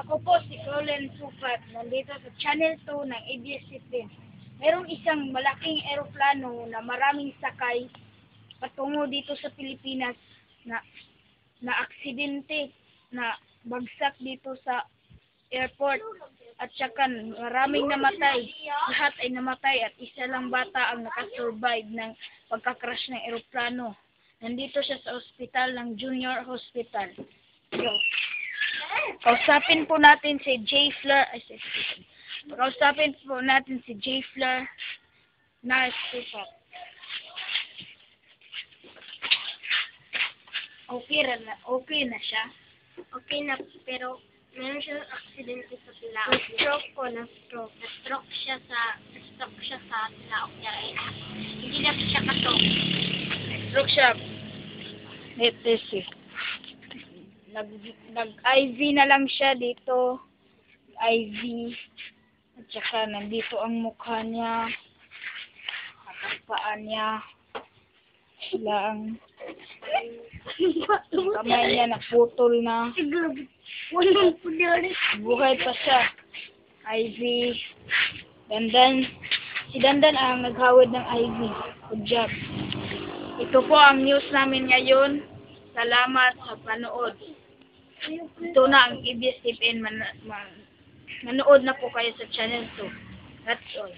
Ako po si Colin Supat, nandito sa Channel 2 ng ABS-CBN. Mayroong isang malaking eroplano na maraming sakay patungo dito sa Pilipinas na aksidente, na bagsak dito sa airport at saka maraming namatay. Lahat ay namatay at isa lang bata ang nakasurvive ng pagkakrash ng eroplano. Nandito siya sa ospital ng Junior Hospital. Yo. Kausapin po natin si J. Fleur. Kausapin po natin si J. Fleur na Supat. Okay na siya. Okay na, pero meron siyang aksidente sa Tilaok. Na-stroke po, na-stroke. Na-stroke siya sa Tilaok niya. Hindi na siya katok. Na-stroke siya. Let's see. Nag-IV na lang siya dito. IV. At saka nandito ang mukha niya. At ang paa niya. Lang. Ang kamay niya naputol na. Buhay pa siya. IV. Dandan. Si Dandan ang naghawid ng IV. Good job. Ito po ang news namin ngayon. Salamat sa panood. Ito na ang ABS-CBN. Manood na po kayo sa Channel 2. That's all.